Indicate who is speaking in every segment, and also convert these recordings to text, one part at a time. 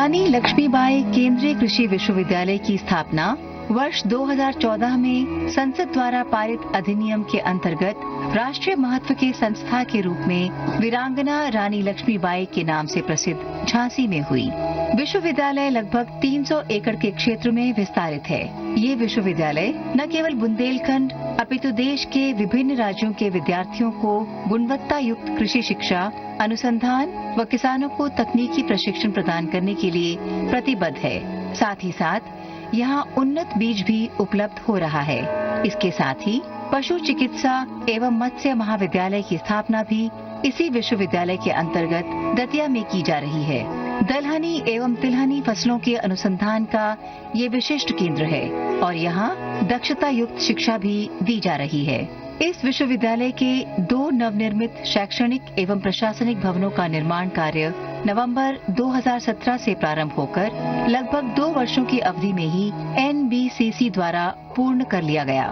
Speaker 1: रानी लक्ष्मीबाई केंद्रीय कृषि विश्वविद्यालय की स्थापना वर्ष 2014 में संसद द्वारा पारित अधिनियम के अंतर्गत राष्ट्रीय महत्व के संस्था के रूप में वीरांगना रानी लक्ष्मीबाई के नाम से प्रसिद्ध झांसी में हुई। विश्वविद्यालय लगभग 300 एकड़ के क्षेत्र में विस्तारित है। ये विश्वविद्यालय न केवल बुंदेलखंड अपितु देश के विभिन्न राज्यों के विद्यार्थियों को गुणवत्ता युक्त कृषि शिक्षा, अनुसंधान व किसानों को तकनीकी प्रशिक्षण प्रदान करने के लिए प्रतिबद्ध है। साथ ही साथ यहाँ उन्नत बीज भी उपलब्ध हो रहा है। इसके साथ ही पशु चिकित्सा एवं मत्स्य महाविद्यालय की स्थापना भी इसी विश्वविद्यालय के अंतर्गत दतिया में की जा रही है। दलहनी एवं तिलहनी फसलों के अनुसंधान का ये विशिष्ट केंद्र है और यहाँ दक्षता युक्त शिक्षा भी दी जा रही है। इस विश्वविद्यालय के 2 नवनिर्मित शैक्षणिक एवं प्रशासनिक भवनों का निर्माण कार्य नवंबर 2017 से प्रारंभ होकर लगभग 2 वर्षों की अवधि में ही NBCC द्वारा पूर्ण कर लिया गया।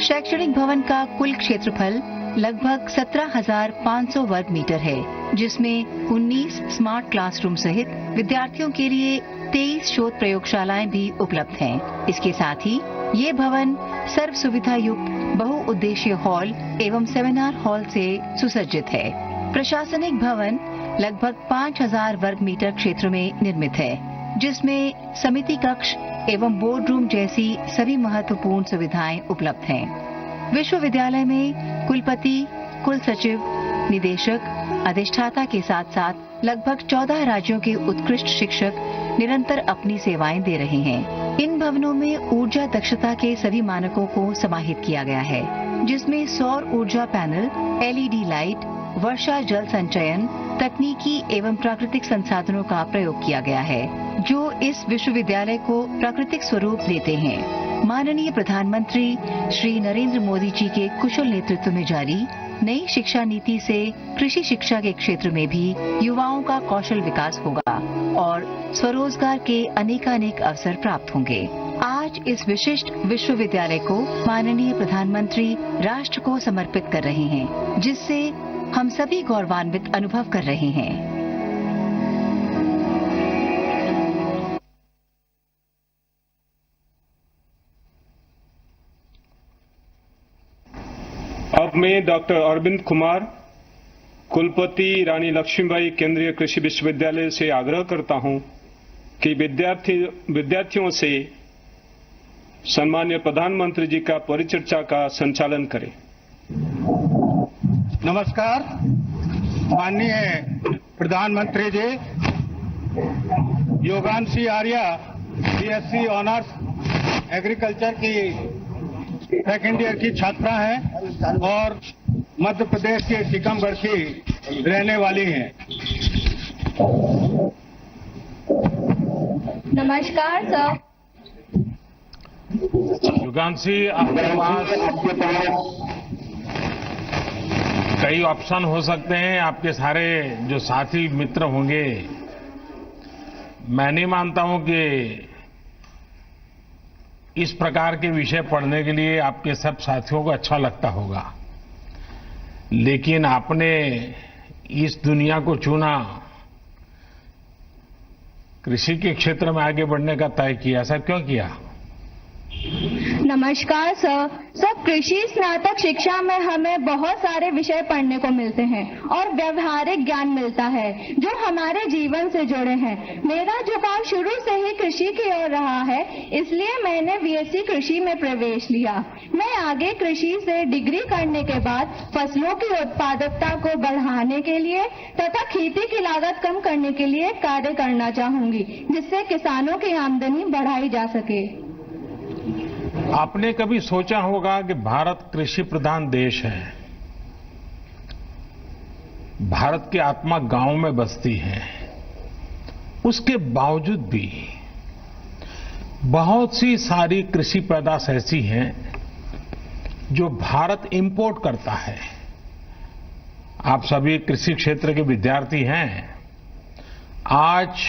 Speaker 1: शैक्षणिक भवन का कुल क्षेत्रफल लगभग 17,500 वर्ग मीटर है, जिसमें 19 स्मार्ट क्लासरूम सहित विद्यार्थियों के लिए 23 शोध प्रयोगशालाएं भी उपलब्ध हैं। इसके साथ ही ये भवन सर्व सुविधा युक्त बहुउद्देशीय हॉल एवं सेमिनार हॉल से सुसज्जित है। प्रशासनिक भवन लगभग 5,000 वर्ग मीटर क्षेत्र में निर्मित है, जिसमें समिति कक्ष एवं बोर्ड रूम जैसी सभी महत्वपूर्ण सुविधाएं उपलब्ध हैं। विश्वविद्यालय में कुलपति, कुल सचिव, निदेशक, अधिष्ठाता के साथ साथ लगभग 14 राज्यों के उत्कृष्ट शिक्षक निरंतर अपनी सेवाएं दे रहे हैं। इन भवनों में ऊर्जा दक्षता के सभी मानकों को समाहित किया गया है, जिसमें सौर ऊर्जा पैनल, LED लाइट, वर्षा जल संचयन, तकनीकी एवं प्राकृतिक संसाधनों का प्रयोग किया गया है, जो इस विश्वविद्यालय को प्राकृतिक स्वरूप देते हैं। माननीय प्रधानमंत्री श्री नरेंद्र मोदी जी के कुशल नेतृत्व में जारी नई शिक्षा नीति से कृषि शिक्षा के क्षेत्र में भी युवाओं का कौशल विकास होगा और स्वरोजगार के अनेकानेक अवसर प्राप्त होंगे। आज इस विशिष्ट विश्वविद्यालय को माननीय प्रधानमंत्री राष्ट्र को समर्पित कर रहे हैं, जिससे हम सभी गौरवान्वित अनुभव कर रहे हैं।
Speaker 2: अब मैं डॉक्टर अरविंद कुमार, कुलपति रानी लक्ष्मीबाई केंद्रीय कृषि विश्वविद्यालय से आग्रह करता हूं कि विद्यार्थियों से सम्माननीय प्रधानमंत्री जी का परिचर्चा का संचालन करें।
Speaker 3: नमस्कार माननीय प्रधानमंत्री जी, योगांशी आर्या BSc ऑनर्स एग्रीकल्चर की सेकेंड ईयर की छात्रा हैं और मध्य प्रदेश के टीकमगढ़ की रहने वाली हैं।
Speaker 4: नमस्कार सर।
Speaker 5: युगांशी, आपके पास कई ऑप्शन हो सकते हैं। आपके सारे जो साथी मित्र होंगे, मैं नहीं मानता हूं कि इस प्रकार के विषय पढ़ने के लिए आपके सब साथियों को अच्छा लगता होगा, लेकिन आपने इस दुनिया को चुना, कृषि के क्षेत्र में आगे बढ़ने का तय किया। ऐसा क्यों किया?
Speaker 4: नमस्कार सर। सब कृषि स्नातक शिक्षा में हमें बहुत सारे विषय पढ़ने को मिलते हैं और व्यवहारिक ज्ञान मिलता है जो हमारे जीवन से जुड़े हैं। मेरा झुकाव शुरू से ही कृषि की ओर रहा है, इसलिए मैंने BSc कृषि में प्रवेश लिया। मैं आगे कृषि से डिग्री करने के बाद फसलों की उत्पादकता को बढ़ाने के लिए तथा खेती की लागत कम करने के लिए कार्य करना चाहूंगी, जिससे किसानों की आमदनी बढ़ाई जा सके।
Speaker 5: आपने कभी सोचा होगा कि भारत कृषि प्रधान देश है, भारत की आत्मा गांव में बसती है, उसके बावजूद भी बहुत सी सारी कृषि पैदाश ऐसी हैं जो भारत इंपोर्ट करता है। आप सभी कृषि क्षेत्र के विद्यार्थी हैं। आज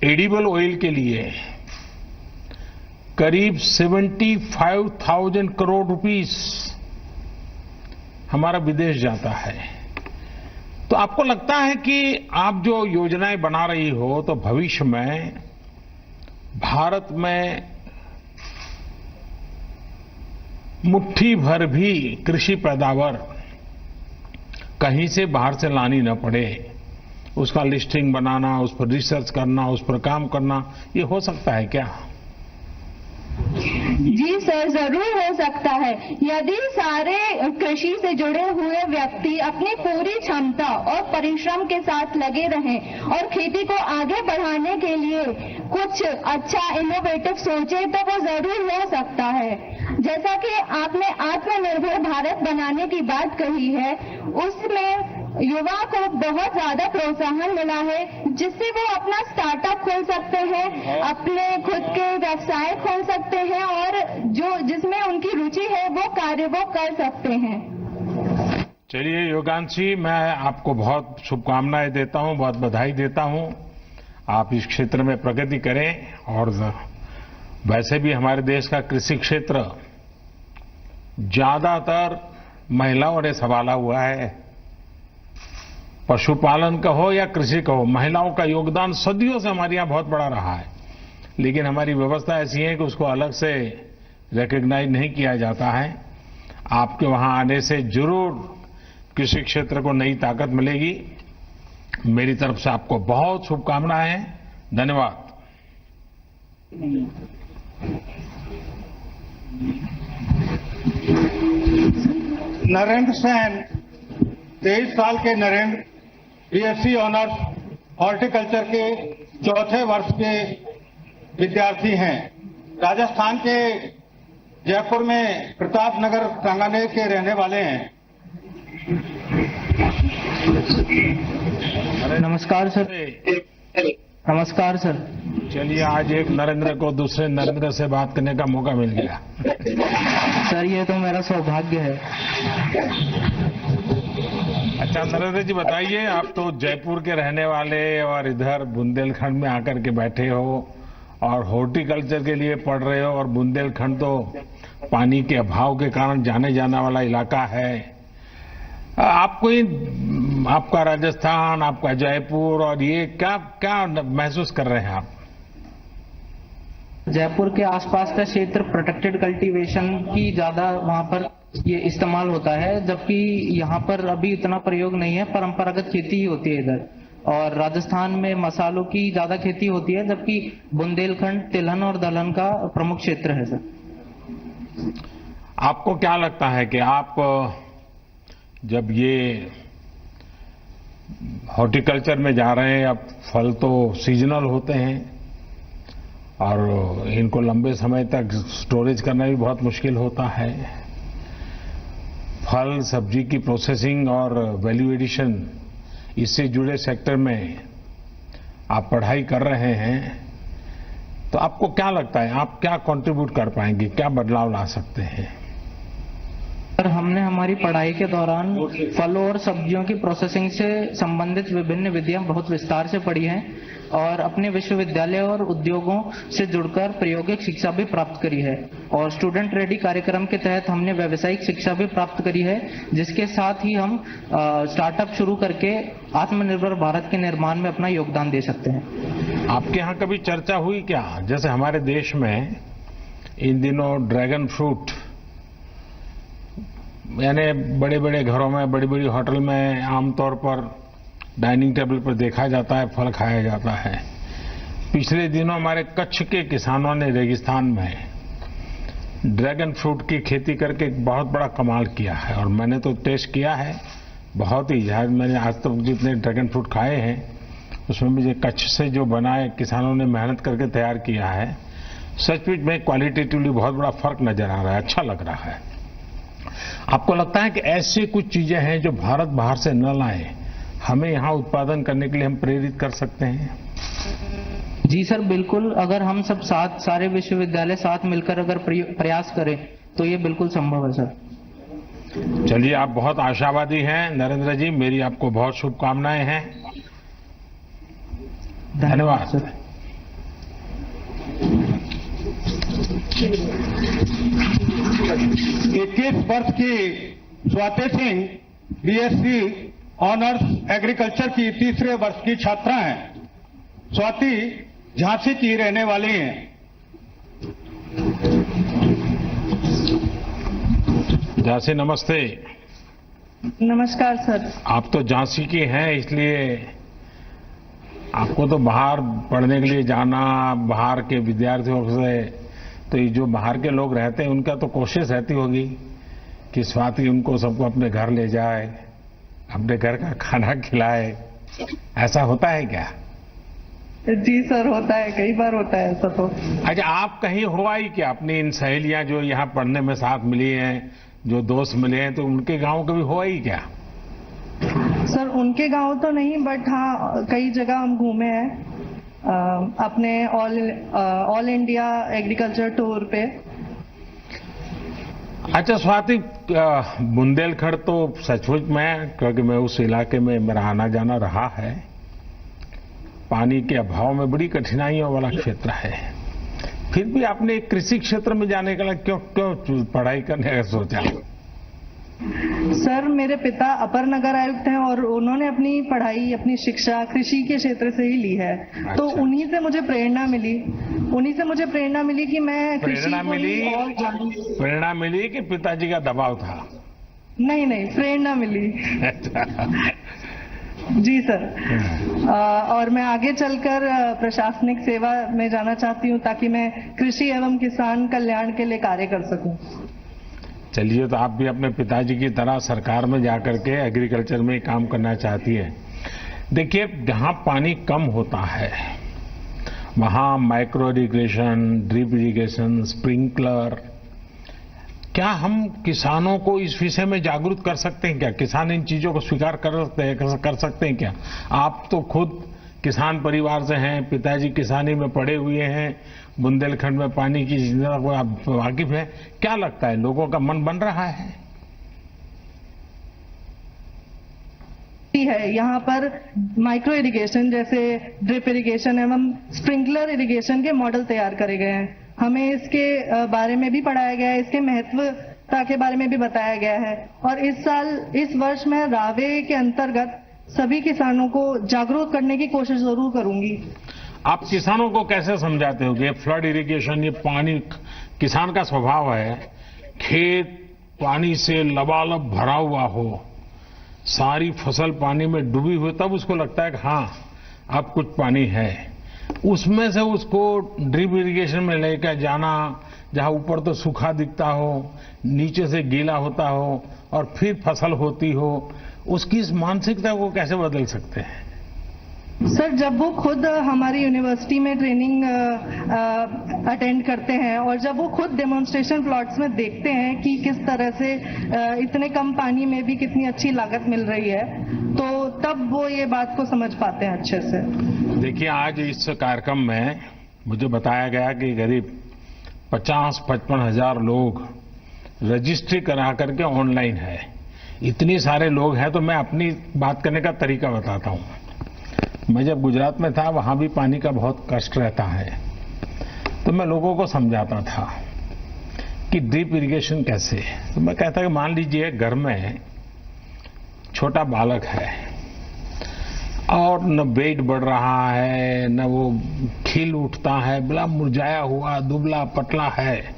Speaker 5: एडिबल ऑयल के लिए करीब 75,000 करोड़ रुपीस हमारा विदेश जाता है। तो आपको लगता है कि आप जो योजनाएं बना रही हो तो भविष्य में भारत में मुट्ठी भर भी कृषि पैदावार कहीं से बाहर से लानी न पड़े, उसका लिस्टिंग बनाना, उस पर रिसर्च करना, उस पर काम करना, ये हो सकता है क्या?
Speaker 4: जी सर, जरूर हो सकता है। यदि सारे कृषि से जुड़े हुए व्यक्ति अपनी पूरी क्षमता और परिश्रम के साथ लगे रहें और खेती को आगे बढ़ाने के लिए कुछ अच्छा इनोवेटिव सोचे तो वो जरूर हो सकता है। जैसा कि आपने आत्मनिर्भर भारत बनाने की बात कही है, उसमें युवा को बहुत ज्यादा प्रोत्साहन मिला है, जिससे वो अपना स्टार्टअप खोल सकते हैं, अपने खुद के व्यवसाय खोल सकते हैं और जो जिसमें उनकी रुचि है वो कार्य वो कर सकते हैं।
Speaker 5: चलिए योगांशी, मैं आपको बहुत शुभकामनाएं देता हूं, बहुत बधाई देता हूं। आप इस क्षेत्र में प्रगति करें और वैसे भी हमारे देश का कृषि क्षेत्र ज्यादातर महिलाओं ने संभाला हुआ है। पशुपालन का हो या कृषि का हो, महिलाओं का योगदान सदियों से हमारे यहां बहुत बड़ा रहा है, लेकिन हमारी व्यवस्था ऐसी है कि उसको अलग से रिकॉग्नाइज नहीं किया जाता है। आपके वहां आने से जरूर कृषि क्षेत्र को नई ताकत मिलेगी। मेरी तरफ से आपको बहुत शुभकामनाएं हैं। धन्यवाद।
Speaker 3: नरेंद्र सेन 23 साल के नरेंद्र बीएससी ऑनर्स हॉर्टिकल्चर के चौथे वर्ष के विद्यार्थी हैं। राजस्थान के जयपुर में प्रताप नगर सांगानेर के रहने वाले हैं।
Speaker 6: नमस्कार सर। नमस्कार सर।
Speaker 5: चलिए, आज एक नरेंद्र को दूसरे नरेंद्र से बात करने का मौका मिल गया।
Speaker 6: सर, ये तो मेरा सौभाग्य है।
Speaker 5: अच्छा नरेंद्र जी, बताइए, आप तो जयपुर के रहने वाले और इधर बुंदेलखंड में आकर के बैठे हो और हॉर्टिकल्चर के लिए पढ़ रहे हो, और बुंदेलखंड तो पानी के अभाव के कारण जाने जाने वाला इलाका है। आपका राजस्थान, आपका जयपुर, और ये क्या क्या महसूस कर रहे हैं आप?
Speaker 6: जयपुर के आसपास का क्षेत्र प्रोटेक्टेड कल्टीवेशन की ज्यादा वहां पर ये इस्तेमाल होता है, जबकि यहाँ पर अभी इतना प्रयोग नहीं है, परंपरागत खेती ही होती है इधर। और राजस्थान में मसालों की ज्यादा खेती होती है, जबकि बुंदेलखंड तिलहन और दलहन का प्रमुख क्षेत्र है सर।
Speaker 5: आपको क्या लगता है कि आप जब ये हॉर्टिकल्चर में जा रहे हैं, अब फल तो सीजनल होते हैं और इनको लंबे समय तक स्टोरेज करना भी बहुत मुश्किल होता है। फल सब्जी की प्रोसेसिंग और वैल्यू एडिशन, इससे जुड़े सेक्टर में आप पढ़ाई कर रहे हैं, तो आपको क्या लगता है, आप क्या कंट्रीब्यूट कर पाएंगे, क्या बदलाव ला सकते हैं?
Speaker 6: सर, हमने हमारी पढ़ाई के दौरान फलों और सब्जियों की प्रोसेसिंग से संबंधित विभिन्न विधियां बहुत विस्तार से पढ़ी हैं और अपने विश्वविद्यालय और उद्योगों से जुड़कर प्रायोगिक शिक्षा भी प्राप्त करी है। और स्टूडेंट रेडी कार्यक्रम के तहत हमने व्यावसायिक शिक्षा भी प्राप्त करी है, जिसके साथ ही हम स्टार्टअप शुरू करके आत्मनिर्भर भारत के निर्माण में अपना योगदान दे सकते हैं।
Speaker 5: आपके यहाँ कभी चर्चा हुई क्या, जैसे हमारे देश में इन दिनों ड्रैगन फ्रूट, यानी बड़े बड़े घरों में, बड़ी बड़ी होटल में आमतौर पर डाइनिंग टेबल पर देखा जाता है, फल खाया जाता है। पिछले दिनों हमारे कच्छ के किसानों ने रेगिस्तान में ड्रैगन फ्रूट की खेती करके एक बहुत बड़ा कमाल किया है, और मैंने तो टेस्ट किया है, बहुत ही, मैंने आज तक जितने ड्रैगन फ्रूट खाए हैं उसमें मुझे कच्छ से जो बनाए किसानों ने मेहनत करके तैयार किया है, सचमुच में क्वालिटेटिवली बहुत बड़ा फर्क नजर आ रहा है, अच्छा लग रहा है। आपको लगता है कि ऐसी कुछ चीजें हैं जो भारत बाहर से न लाए, हमें यहां उत्पादन करने के लिए हम प्रेरित कर सकते हैं?
Speaker 6: जी सर, बिल्कुल। अगर हम सब सारे विश्वविद्यालय साथ मिलकर अगर प्रयास करें तो ये बिल्कुल संभव है सर।
Speaker 5: चलिए, आप बहुत आशावादी हैं नरेंद्र जी, मेरी आपको बहुत शुभकामनाएं हैं। धन्यवाद
Speaker 6: सर।
Speaker 3: 21 वर्ष की Swati Singh BSc honours agriculture की तीसरे वर्ष की छात्रा हैं। स्वाति झांसी की रहने वाली हैं।
Speaker 5: झांसी नमस्ते।
Speaker 7: नमस्कार सर।
Speaker 5: आप तो झांसी की हैं, इसलिए आपको तो बाहर पढ़ने के लिए जाना, बाहर के विद्यार्थियों से, तो ये जो बाहर के लोग रहते हैं उनका तो कोशिश रहती होगी कि स्वाति उनको सबको अपने घर ले जाए, अपने घर का खाना खिलाए। ऐसा होता है क्या?
Speaker 7: जी सर, होता है, कई बार होता है ऐसा तो।
Speaker 5: अच्छा, आप कहीं हो आई क्या? अपनी इन सहेलियां जो यहाँ पढ़ने में साथ मिली हैं, जो दोस्त मिले हैं, तो उनके गांव कभी हो आई क्या?
Speaker 7: सर उनके गांव तो नहीं, बट हाँ कई जगह हम घूमे हैं अपने ऑल इंडिया एग्रीकल्चर टूर पे।
Speaker 5: अच्छा स्वाति, बुंदेलखंड तो सचमुच में, क्योंकि मैं उस इलाके में मेरा आना जाना रहा है, पानी के अभाव में बड़ी कठिनाइयों वाला क्षेत्र है। फिर भी आपने कृषि क्षेत्र में जाने के लिए क्यों पढ़ाई करने का सोचा?
Speaker 7: सर मेरे पिता अपर नगर आयुक्त हैं और उन्होंने अपनी पढ़ाई, अपनी शिक्षा कृषि के क्षेत्र से ही ली है। अच्छा। तो उन्हीं से मुझे प्रेरणा मिली कि मैं
Speaker 5: प्रेरणा मिली कि पिताजी का दबाव था?
Speaker 7: नहीं, प्रेरणा मिली। जी सर। और मैं आगे चलकर प्रशासनिक सेवा में जाना चाहती हूँ ताकि मैं कृषि एवं किसान कल्याण के लिए कार्य कर सकूं।
Speaker 5: चलिए, तो आप भी अपने पिताजी की तरह सरकार में जाकर के एग्रीकल्चर में काम करना चाहती है। देखिए, जहां पानी कम होता है वहां micro irrigation, drip irrigation, sprinkler, क्या हम किसानों को इस विषय में जागरूक कर सकते हैं क्या? किसान इन चीजों को स्वीकार कर सकते हैं क्या? आप तो खुद किसान परिवार से हैं, पिताजी किसानी में पड़े हुए हैं, बुंदेलखंड में पानी की चिंता को आप वाकिफ है। क्या लगता है, लोगों का मन बन रहा है?
Speaker 7: यहाँ पर माइक्रो इरिगेशन जैसे ड्रिप इरिगेशन एवं स्प्रिंकलर इरिगेशन के मॉडल तैयार करे गए हैं। हमें इसके बारे में भी पढ़ाया गया है, इसके महत्वता के बारे में भी बताया गया है। और इस वर्ष मैं रावे के अंतर्गत सभी किसानों को जागरूक करने की कोशिश जरूर करूंगी।
Speaker 5: आप किसानों को कैसे समझाते हो कि फ्लड इरिगेशन, ये पानी, किसान का स्वभाव है, खेत पानी से लबालब भरा हुआ हो, सारी फसल पानी में डूबी हुई, तब उसको लगता है कि हाँ अब कुछ पानी है। उसमें से उसको ड्रिप इरिगेशन में लेकर जाना, जहां ऊपर तो सूखा दिखता हो, नीचे से गीला होता हो और फिर फसल होती हो, उसकी इस मानसिकता को कैसे बदल सकते हैं?
Speaker 7: सर जब वो खुद हमारी यूनिवर्सिटी में ट्रेनिंग अटेंड करते हैं और जब वो खुद डेमोन्स्ट्रेशन प्लॉट्स में देखते हैं कि किस तरह से इतने कम पानी में भी कितनी अच्छी लागत मिल रही है, तो तब वो ये बात को समझ पाते हैं अच्छे से। देखिए,
Speaker 5: आज इस कार्यक्रम में मुझे बताया गया कि करीब 50-55 हजार लोग रजिस्ट्री करा करके ऑनलाइन है। इतने सारे लोग हैं, तो मैं अपनी बात करने का तरीका बताता हूं। मैं जब गुजरात में था, वहां भी पानी का बहुत कष्ट रहता है, तो मैं लोगों को समझाता था कि ड्रिप इरिगेशन कैसे। तो मैं कहता कि मान लीजिए घर में छोटा बालक है और न वेट बढ़ रहा है, न वो खिल उठता है, बड़ा मुरझाया हुआ दुबला पतला है,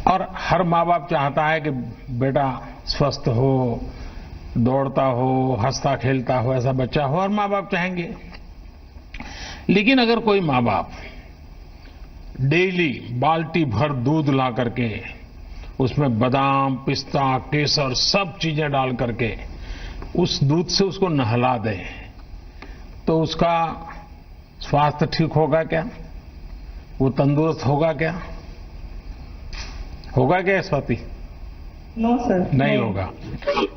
Speaker 5: और हर माँ बाप चाहता है कि बेटा स्वस्थ हो, दौड़ता हो, हंसता खेलता हो, ऐसा बच्चा हो, और माँ बाप चाहेंगे। लेकिन अगर कोई माँ बाप डेली बाल्टी भर दूध ला करके उसमें बादाम, पिस्ता, केसर सब चीजें डाल करके उस दूध से उसको नहला दे, तो उसका स्वास्थ्य ठीक होगा क्या? वो तंदुरुस्त होगा क्या? होगा क्या स्वाति?
Speaker 7: नो सर,
Speaker 5: नहीं होगा।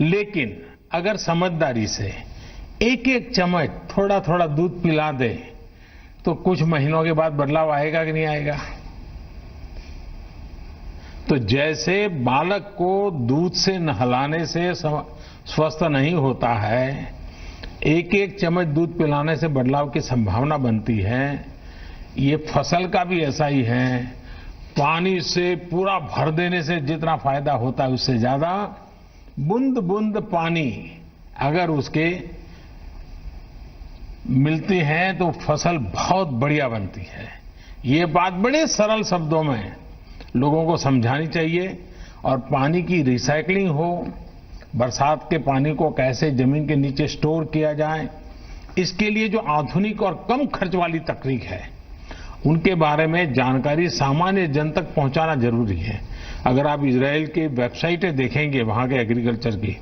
Speaker 5: लेकिन अगर समझदारी से एक एक चम्मच थोड़ा थोड़ा दूध पिला दे, तो कुछ महीनों के बाद बदलाव आएगा कि नहीं आएगा? तो जैसे बालक को दूध से नहलाने से स्वस्थ नहीं होता है, एक एक चम्मच दूध पिलाने से बदलाव की संभावना बनती है, ये फसल का भी ऐसा ही है। पानी से पूरा भर देने से जितना फायदा होता है, उससे ज्यादा बूंद बूंद पानी अगर उसके मिलती हैं तो फसल बहुत बढ़िया बनती है। ये बात बड़े सरल शब्दों में लोगों को समझानी चाहिए। और पानी की रिसाइकलिंग हो, बरसात के पानी को कैसे जमीन के नीचे स्टोर किया जाए, इसके लिए जो आधुनिक और कम खर्च वाली तकनीक है उनके बारे में जानकारी सामान्य जन तक पहुंचाना जरूरी है। अगर आप इजराइल की वेबसाइटें देखेंगे वहां के एग्रीकल्चर की,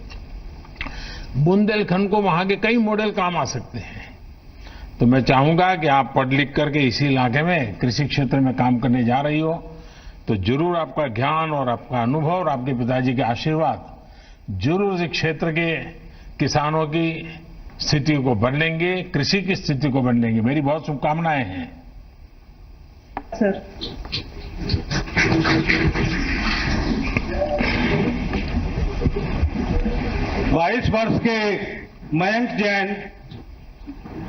Speaker 5: बुंदेलखंड को वहां के कई मॉडल काम आ सकते हैं। तो मैं चाहूंगा कि आप पढ़ लिख करके इसी इलाके में कृषि क्षेत्र में काम करने जा रही हो तो जरूर आपका ज्ञान और आपका अनुभव और आपके पिताजी के आशीर्वाद जरूर इस क्षेत्र के किसानों की स्थिति को बदलेंगे, कृषि की स्थिति को बदलेंगे। मेरी बहुत शुभकामनाएं हैं
Speaker 7: सर।
Speaker 3: 22 वर्ष के मयंक जैन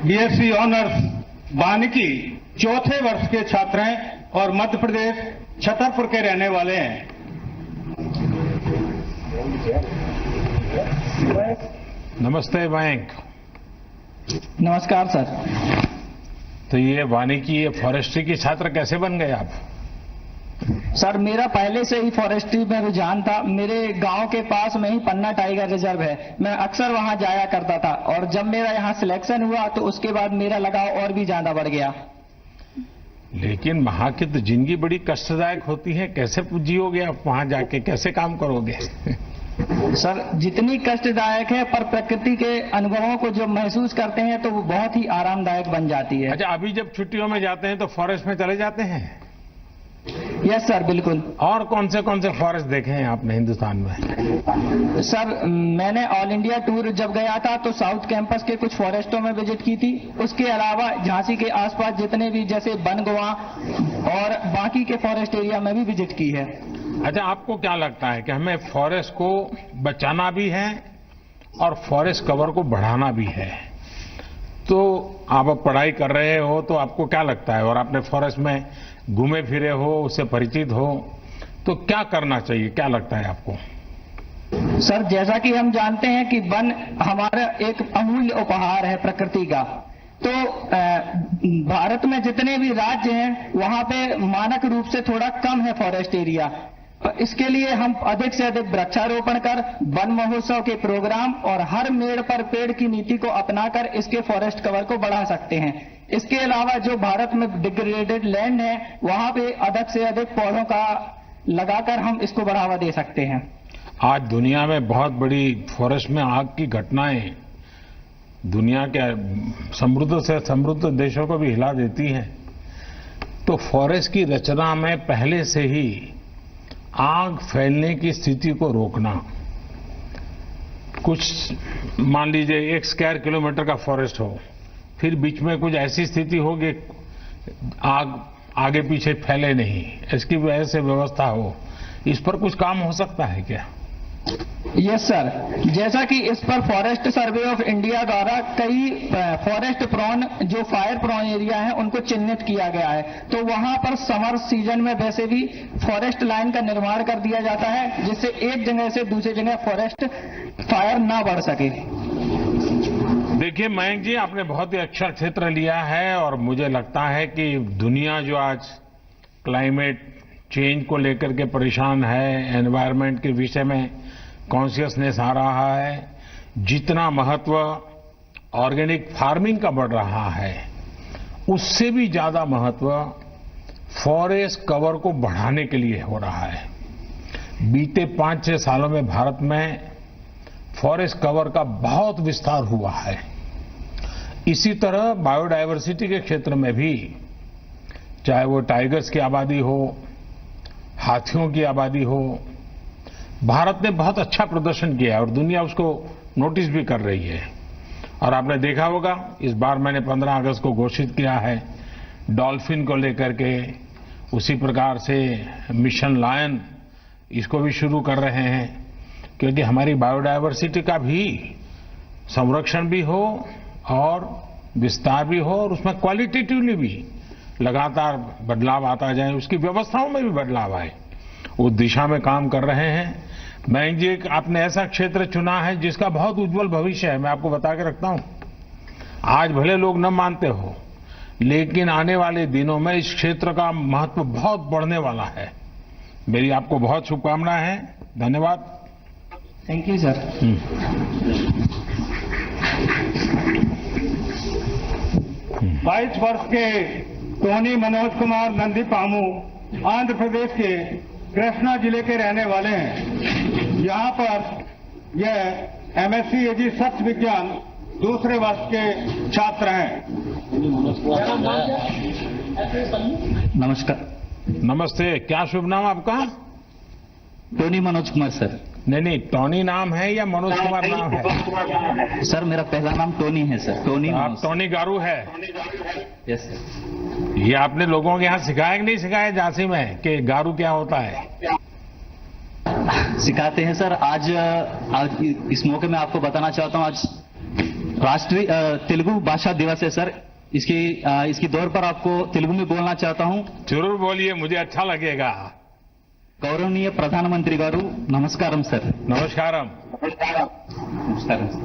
Speaker 3: बीएससी ऑनर्स वानिकी चौथे वर्ष के छात्र हैं और मध्य प्रदेश छतरपुर के रहने वाले हैं।
Speaker 5: नमस्ते मयंक।
Speaker 6: नमस्कार सर।
Speaker 5: तो ये वानिकी, ये फॉरेस्ट्री की छात्र कैसे बन गए आप?
Speaker 6: सर मेरा पहले से ही फॉरेस्ट्री में रुझान था। मेरे गांव के पास में ही पन्ना टाइगर रिजर्व है, मैं अक्सर वहां जाया करता था और जब मेरा यहां सिलेक्शन हुआ तो उसके बाद मेरा लगाव और भी ज्यादा बढ़ गया।
Speaker 5: लेकिन वहां की तो जिंदगी बड़ी कष्टदायक होती है, कैसे जियोगे आप वहां जाके, कैसे काम करोगे?
Speaker 6: सर जितनी कष्टदायक है पर प्रकृति के अनुभवों को जो महसूस करते हैं तो वो बहुत ही आरामदायक बन जाती है।
Speaker 5: अच्छा, अभी जब छुट्टियों में जाते हैं तो फॉरेस्ट में चले जाते हैं?
Speaker 6: यस सर, बिल्कुल।
Speaker 5: और कौन से फॉरेस्ट देखे हैं आपने हिंदुस्तान में?
Speaker 6: सर मैंने ऑल इंडिया टूर जब गया था तो साउथ कैंपस के कुछ फॉरेस्टों में विजिट की थी। उसके अलावा झांसी के आसपास जितने भी जैसे बनगुआ और बाकी के फॉरेस्ट एरिया में भी विजिट की है।
Speaker 5: अच्छा, आपको क्या लगता है कि हमें फॉरेस्ट को बचाना भी है और फॉरेस्ट कवर को बढ़ाना भी है? तो आप अब पढ़ाई कर रहे हो तो आपको क्या लगता है, और आपने फॉरेस्ट में घूमे फिरे हो, उससे परिचित हो, तो क्या करना चाहिए, क्या लगता है आपको?
Speaker 6: सर जैसा कि हम जानते हैं कि वन हमारा एक अमूल्य उपहार है प्रकृति का। तो भारत में जितने भी राज्य हैं वहां पे मानक रूप से थोड़ा कम है फॉरेस्ट एरिया। इसके लिए हम अधिक से अधिक वृक्षारोपण कर, वन महोत्सव के प्रोग्राम और हर मेड़ पर पेड़ की नीति को अपनाकर इसके फॉरेस्ट कवर को बढ़ा सकते हैं। इसके अलावा जो भारत में डिग्रेडेड लैंड है वहां पे अधिक से अधिक पौधों का लगाकर हम इसको बढ़ावा दे सकते हैं।
Speaker 5: आज दुनिया में बहुत बड़ी फॉरेस्ट में आग की घटनाएं दुनिया के समृद्ध से समृद्ध देशों को भी हिला देती हैं। तो फॉरेस्ट की रचना में पहले से ही आग फैलने की स्थिति को रोकना, कुछ मान लीजिए 1 स्क्वायर किलोमीटर का फॉरेस्ट हो, फिर बीच में कुछ ऐसी स्थिति हो कि आग आगे पीछे फैले नहीं, इसकी वजह से व्यवस्था हो, इस पर कुछ काम हो सकता है क्या?
Speaker 6: यस सर, जैसा कि इस पर फॉरेस्ट सर्वे ऑफ इंडिया द्वारा कई फॉरेस्ट प्रोन जो फायर प्रोन एरिया है उनको चिन्हित किया गया है। तो वहां पर समर सीजन में वैसे भी फॉरेस्ट लाइन का निर्माण कर दिया जाता है जिससे एक जगह से दूसरी जगह फॉरेस्ट फायर ना बढ़ सके।
Speaker 5: देखिए मयंक जी, आपने बहुत ही अच्छा क्षेत्र लिया है और मुझे लगता है कि दुनिया जो आज क्लाइमेट चेंज को लेकर के परेशान है, एनवायरनमेंट के विषय में कॉन्शियसनेस आ रहा है, जितना महत्व ऑर्गेनिक फार्मिंग का बढ़ रहा है उससे भी ज्यादा महत्व फॉरेस्ट कवर को बढ़ाने के लिए हो रहा है। बीते 5-6 सालों में भारत में फॉरेस्ट कवर का बहुत विस्तार हुआ है। इसी तरह बायोडायवर्सिटी के क्षेत्र में भी, चाहे वो टाइगर्स की आबादी हो, हाथियों की आबादी हो, भारत ने बहुत अच्छा प्रदर्शन किया है और दुनिया उसको नोटिस भी कर रही है। और आपने देखा होगा इस बार मैंने 15 अगस्त को घोषित किया है डॉल्फिन को लेकर के, उसी प्रकार से मिशन लायन इसको भी शुरू कर रहे हैं, क्योंकि हमारी बायोडायवर्सिटी का भी संरक्षण भी हो और विस्तार भी हो और उसमें क्वालिटेटिवली भी लगातार बदलाव आता जाए, उसकी व्यवस्थाओं में भी बदलाव आए, उस दिशा में काम कर रहे हैं। मयंक जी, आपने ऐसा क्षेत्र चुना है जिसका बहुत उज्जवल भविष्य है। मैं आपको बता के रखता हूं, आज भले लोग न मानते हो, लेकिन आने वाले दिनों में इस क्षेत्र का महत्व बहुत बढ़ने वाला है। मेरी आपको बहुत शुभकामनाएं हैं। धन्यवाद।
Speaker 6: Thank you sir.
Speaker 3: 22 वर्ष के टोनी मनोज कुमार नंदी पामू आंध्र प्रदेश के कृष्णा जिले के रहने वाले हैं। यहाँ पर यह एमएससी एजी सख्त विज्ञान दूसरे वर्ष के छात्र हैं।
Speaker 6: नमस्कार।
Speaker 5: नमस्ते। क्या शुभ नाम आपका?
Speaker 6: Tony Manoj Kumar sir.
Speaker 5: नहीं, टोनी नाम है या मनोज कुमार नाम है?
Speaker 6: सर मेरा पहला नाम टोनी है सर। टोनी।
Speaker 5: आप टोनी गारू है?
Speaker 6: Yes sir.
Speaker 5: ये आपने लोगों के यहाँ सिखाया कि नहीं सिखाया झांसी में कि गारू क्या होता है?
Speaker 6: सिखाते हैं सर। आज इस मौके में आपको बताना चाहता हूँ, आज राष्ट्रीय तेलुगु भाषा दिवस है सर। इसकी दौर पर आपको तेलुगु में बोलना चाहता हूँ।
Speaker 5: जरूर बोलिए, मुझे अच्छा लगेगा।
Speaker 6: गौरवनीय प्रधानमंत्री गारू नमस्कारम सर।
Speaker 5: नमस्कारम।
Speaker 6: नमस्कारम सर।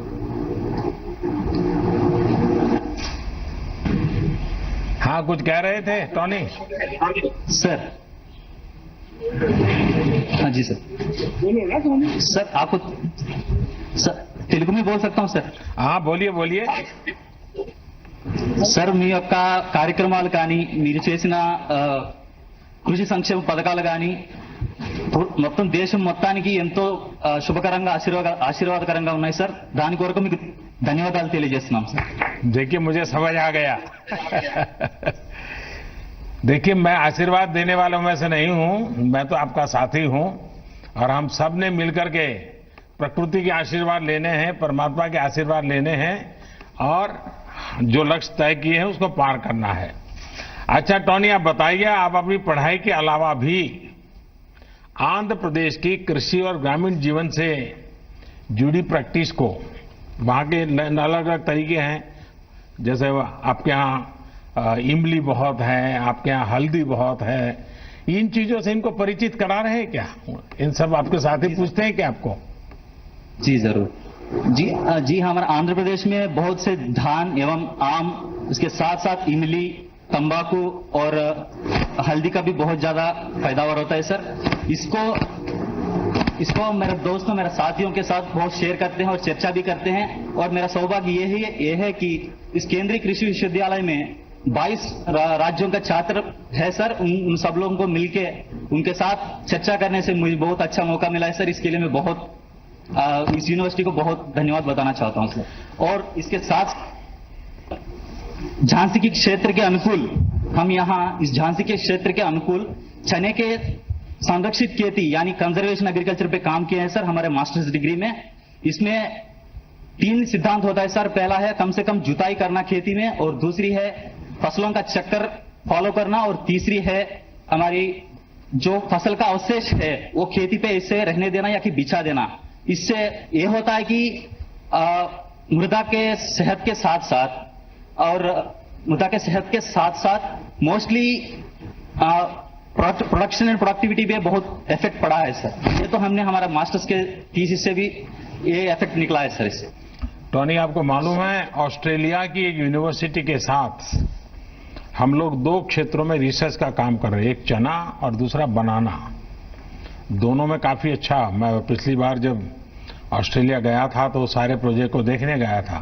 Speaker 5: हाँ, कुछ कह रहे थे टोनी?
Speaker 6: सर। हाँ जी सर। सर आपको सर तेलुगु में बोल सकता हूँ सर?
Speaker 5: हाँ बोलिए बोलिए।
Speaker 6: సార్ మీ యొక్క కార్యక్రమాలు కానీ మీరు చేసిన కృషి సంక్షేమ పథకాలు కానీ మొత్తం దేశం మొత్తానికి ఎంతో శుభకరంగా ఆశీర్వాదకరంగా ఉన్నాయి సార్। దాని కొరకు మీకు ధన్యవాదాలు తెలియజేస్తున్నాం సార్।
Speaker 5: देखिए मुझे समझ आ गया। देखिए मैं आशीर्वाद देने वालों में से नहीं हूं, मैं तो आपका साथी हूं और हम सब ने मिलकर के प्रकृति के आशीर्वाद लेने हैं, परमात्मा के आशीर्वाद लेने हैं और जो लक्ष्य तय किए हैं उसको पार करना है। अच्छा टोनी, आप बताइए, आप अपनी पढ़ाई के अलावा भी आंध्र प्रदेश की कृषि और ग्रामीण जीवन से जुड़ी प्रैक्टिस को, वहां के अलग अलग तरीके हैं, जैसे आपके यहाँ इमली बहुत है, आपके यहाँ हल्दी बहुत है, इन चीजों से इनको परिचित करा रहे हैं क्या? इन सब आपके साथी पूछते हैं क्या आपको?
Speaker 6: जी जरूर। जी हमारे आंध्र प्रदेश में बहुत से धान एवं आम, इसके साथ साथ इमली, तंबाकू और हल्दी का भी बहुत ज्यादा पैदावार होता है सर। इसको मेरे दोस्तों, मेरे साथियों के साथ बहुत शेयर करते हैं और चर्चा भी करते हैं। और मेरा सौभाग्य ये है कि इस केंद्रीय कृषि विश्वविद्यालय में 22 राज्यों का छात्र है सर। उन सब लोगों को मिलके उनके साथ चर्चा करने से मुझे बहुत अच्छा मौका मिला है सर। इसके लिए मैं बहुत इस यूनिवर्सिटी को बहुत धन्यवाद बताना चाहता हूं सर। और इसके साथ झांसी के क्षेत्र के अनुकूल, हम यहाँ इस झांसी के क्षेत्र के अनुकूल चने के संरक्षित खेती यानी कंजर्वेशन एग्रीकल्चर पे काम किए हैं सर हमारे मास्टर्स डिग्री में। इसमें 3 सिद्धांत होता है सर। पहला है कम से कम जुताई करना खेती में, और दूसरी है फसलों का चक्कर फॉलो करना, और तीसरी है हमारी जो फसल का अवशेष है वो खेती पे इसे रहने देना या कि बिछा देना। इससे ये होता है कि मृदा के सेहत के साथ साथ मोस्टली प्रोडक्शन एंड प्रोडक्टिविटी पे बहुत इफेक्ट पड़ा है सर। ये तो हमने हमारा मास्टर्स के थीसिस से भी ये इफेक्ट निकला है सर इससे।
Speaker 5: टोनी, आपको मालूम है ऑस्ट्रेलिया की एक यूनिवर्सिटी के साथ हम लोग 2 क्षेत्रों में रिसर्च का काम कर रहे हैं, एक चना और दूसरा बनाना। दोनों में काफी अच्छा, मैं पिछली बार जब ऑस्ट्रेलिया गया था तो सारे प्रोजेक्ट को देखने गया था।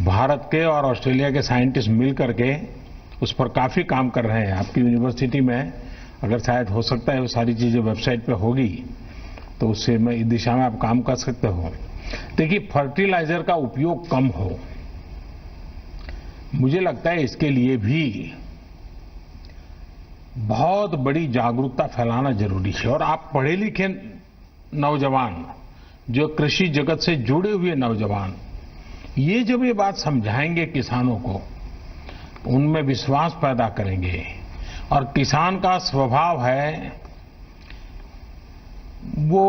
Speaker 5: भारत के और ऑस्ट्रेलिया के साइंटिस्ट मिल करके उस पर काफी काम कर रहे हैं। आपकी यूनिवर्सिटी में अगर शायद हो सकता है वो सारी चीजें वेबसाइट पे होगी तो उससे मैं इस दिशा में आप काम कर सकते हो। देखिए फर्टिलाइजर का उपयोग कम हो, मुझे लगता है इसके लिए भी बहुत बड़ी जागरूकता फैलाना जरूरी है। और आप पढ़े लिखे नौजवान, जो कृषि जगत से जुड़े हुए नौजवान, ये जब ये बात समझाएंगे किसानों को, उनमें विश्वास पैदा करेंगे। और किसान का स्वभाव है वो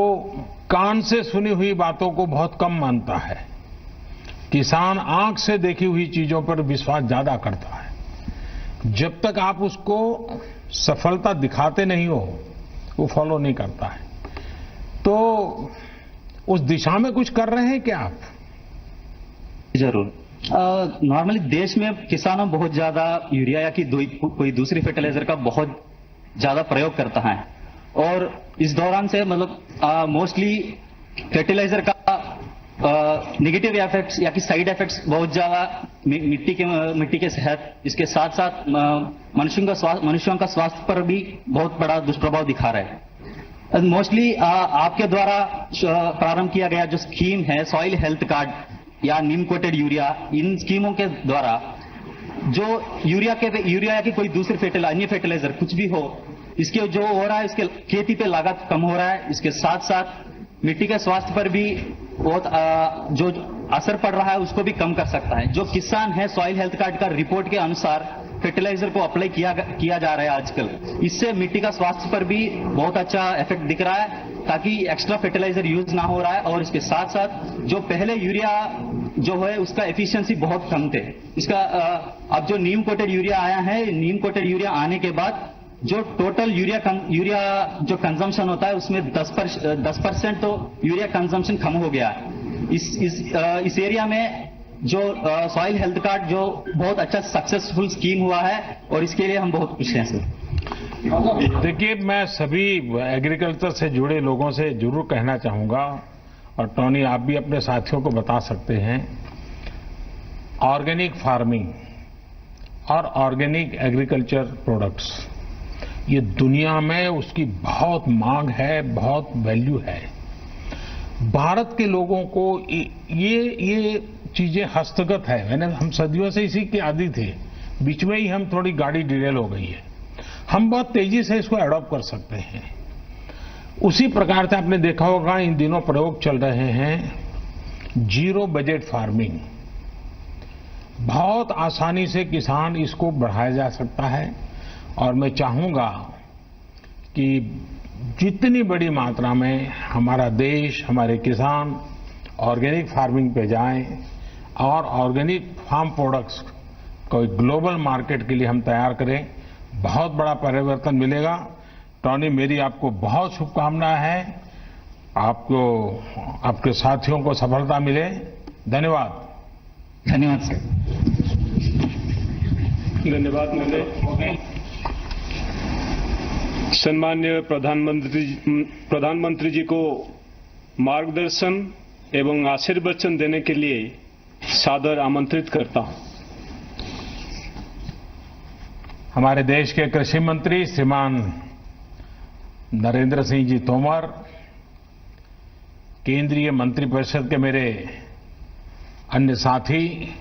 Speaker 5: कान से सुनी हुई बातों को बहुत कम मानता है। किसान आंख से देखी हुई चीजों पर विश्वास ज्यादा करता है। जब तक आप उसको सफलता दिखाते नहीं हो वो फॉलो नहीं करता है। तो तो उस दिशा में कुछ कर रहे हैं क्या आप?
Speaker 8: जरूर। नॉर्मली देश में किसानों बहुत ज्यादा यूरिया या कोई दूसरी फर्टिलाइजर का बहुत ज्यादा प्रयोग करता है, और इस दौरान से मतलब मोस्टली फर्टिलाइजर का नेगेटिव इफेक्ट्स या कि साइड इफेक्ट्स बहुत ज्यादा मिट्टी के सेहत, इसके साथ साथ मनुष्यों का स्वास्थ्य पर भी बहुत बड़ा दुष्प्रभाव दिखा रहा है। मोस्टली आपके द्वारा प्रारंभ किया गया जो स्कीम है सॉइल हेल्थ कार्ड या नीम कोटेड यूरिया, इन स्कीमों के द्वारा जो यूरिया या कि कोई दूसरी अन्य फर्टिलाइजर कुछ भी हो, इसके जो हो रहा है इसके खेती पे लागत कम हो रहा है, इसके साथ साथ मिट्टी के स्वास्थ्य पर भी बहुत जो असर पड़ रहा है उसको भी कम कर सकता है। जो किसान है सॉइल हेल्थ कार्ड का रिपोर्ट के अनुसार फर्टिलाइजर को अप्लाई किया जा रहा है आजकल, इससे मिट्टी का स्वास्थ्य पर भी बहुत अच्छा इफेक्ट दिख रहा है, ताकि एक्स्ट्रा फर्टिलाइजर यूज ना हो रहा है। और इसके साथ साथ जो पहले यूरिया जो है उसका एफिशिएंसी बहुत कम थे, इसका अब जो नीम कोटेड यूरिया आया है, नीम कोटेड यूरिया आने के बाद जो टोटल यूरिया जो कंजम्पशन होता है उसमें 10% तो यूरिया कंजम्पशन कम हो गया है। इस एरिया में जो सॉइल हेल्थ कार्ड जो बहुत अच्छा सक्सेसफुल स्कीम हुआ है, और इसके लिए हम बहुत खुश हैं सर।
Speaker 5: देखिए, मैं सभी एग्रीकल्चर से जुड़े लोगों से जरूर कहना चाहूंगा, और टोनी आप भी अपने साथियों को बता सकते हैं, ऑर्गेनिक फार्मिंग और ऑर्गेनिक एग्रीकल्चर प्रोडक्ट्स, ये दुनिया में उसकी बहुत मांग है, बहुत वैल्यू है। भारत के लोगों को ये चीजें हस्तगत है। हम सदियों से इसी के आदी थे, बीच में ही हम थोड़ी गाड़ी डिरेल हो गई है, हम बहुत तेजी से इसको अडॉप्ट कर सकते हैं। उसी प्रकार से आपने देखा होगा इन दिनों प्रयोग चल रहे हैं जीरो बजट फार्मिंग, बहुत आसानी से किसान इसको बढ़ाया जा सकता है। और मैं चाहूंगा कि जितनी बड़ी मात्रा में हमारा देश, हमारे किसान ऑर्गेनिक फार्मिंग पे जाएं और ऑर्गेनिक फार्म प्रोडक्ट्स को ग्लोबल मार्केट के लिए हम तैयार करें, बहुत बड़ा परिवर्तन मिलेगा। टोनी, मेरी आपको बहुत शुभकामनाएं हैं, आपको आपके साथियों को सफलता मिले। धन्यवाद।
Speaker 8: धन्यवाद सर।
Speaker 2: धन्यवाद महोदय। सम्मान्य प्रधानमंत्री जी को मार्गदर्शन एवं आशीर्वचन देने के लिए सादर आमंत्रित करता हूं।
Speaker 5: हमारे देश के कृषि मंत्री श्रीमान नरेंद्र सिंह जी तोमर, केंद्रीय मंत्रिपरिषद के मेरे अन्य साथी,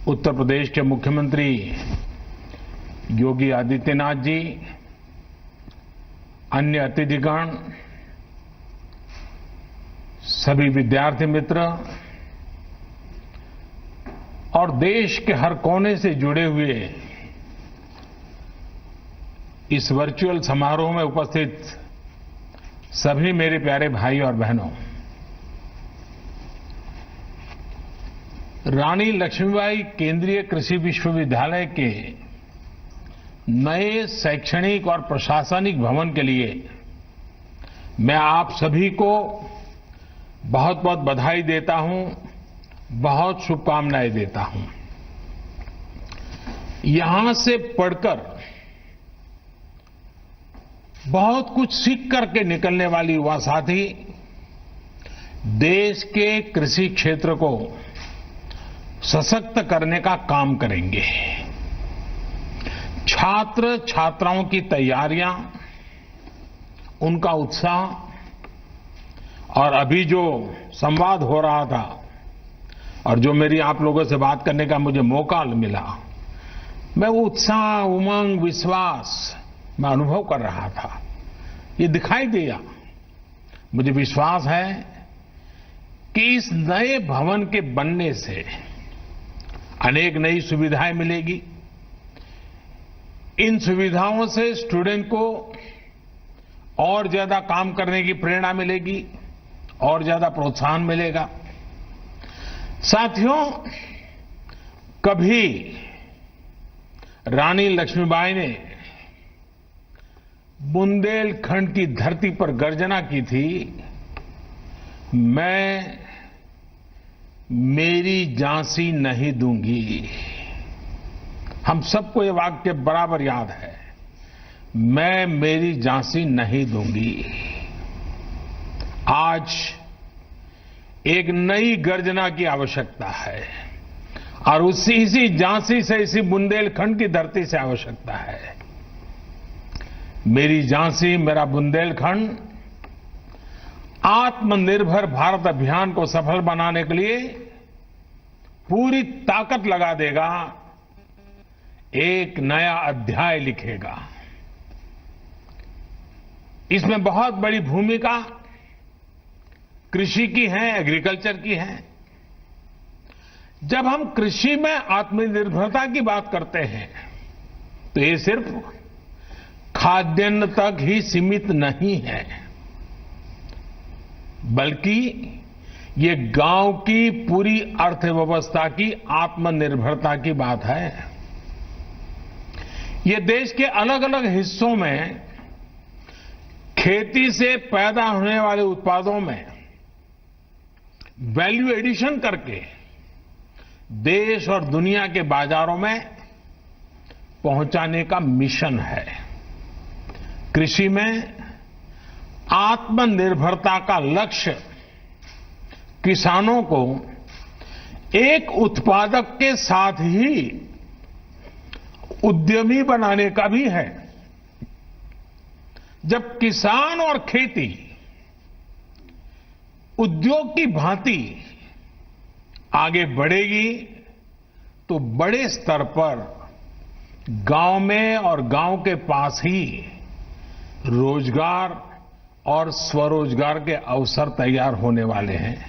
Speaker 5: उत्तर प्रदेश के मुख्यमंत्री योगी आदित्यनाथ जी, अन्य अतिथिगण, सभी विद्यार्थी मित्र और देश के हर कोने से जुड़े हुए इस वर्चुअल समारोह में उपस्थित सभी मेरे प्यारे भाई और बहनों, रानी लक्ष्मीबाई केंद्रीय कृषि विश्वविद्यालय के नए शैक्षणिक और प्रशासनिक भवन के लिए मैं आप सभी को बहुत बहुत बधाई देता हूं, बहुत शुभकामनाएं देता हूं। यहां से पढ़कर बहुत कुछ सीख करके निकलने वाली युवा साथी देश के कृषि क्षेत्र को सशक्त करने का काम करेंगे। छात्र छात्राओं की तैयारियां, उनका उत्साह, और अभी जो संवाद हो रहा था और जो मेरी आप लोगों से बात करने का मुझे मौका मिला, मैं वो उत्साह, उमंग, विश्वास मैं अनुभव कर रहा था, ये दिखाई दिया। मुझे विश्वास है कि इस नए भवन के बनने से अनेक नई सुविधाएं मिलेगी। इन सुविधाओं से स्टूडेंट को और ज्यादा काम करने की प्रेरणा मिलेगी, और ज्यादा प्रोत्साहन मिलेगा। साथियों, कभी रानी लक्ष्मीबाई ने बुंदेलखंड की धरती पर गर्जना की थी, मैं मेरी झांसी नहीं दूंगी। हम सबको ये वाक्य बराबर याद है, मैं मेरी झांसी नहीं दूंगी। आज एक नई गर्जना की आवश्यकता है और इसी झांसी से, इसी बुंदेलखंड की धरती से आवश्यकता है। मेरी झांसी मेरा बुंदेलखंड आत्मनिर्भर भारत अभियान को सफल बनाने के लिए पूरी ताकत लगा देगा, एक नया अध्याय लिखेगा। इसमें बहुत बड़ी भूमिका कृषि की है, एग्रीकल्चर की है। जब हम कृषि में आत्मनिर्भरता की बात करते हैं तो ये सिर्फ खाद्यान्न तक ही सीमित नहीं है, बल्कि ये गांव की पूरी अर्थव्यवस्था की आत्मनिर्भरता की बात है। ये देश के अलग अलग हिस्सों में खेती से पैदा होने वाले उत्पादों में वैल्यू एडिशन करके देश और दुनिया के बाजारों में पहुंचाने का मिशन है। कृषि में आत्मनिर्भरता का लक्ष्य किसानों को एक उत्पादक के साथ ही उद्यमी बनाने का भी है। जब किसान और खेती उद्योग की भांति आगे बढ़ेगी तो बड़े स्तर पर गांव में और गांव के पास ही रोजगार और स्वरोजगार के अवसर तैयार होने वाले हैं।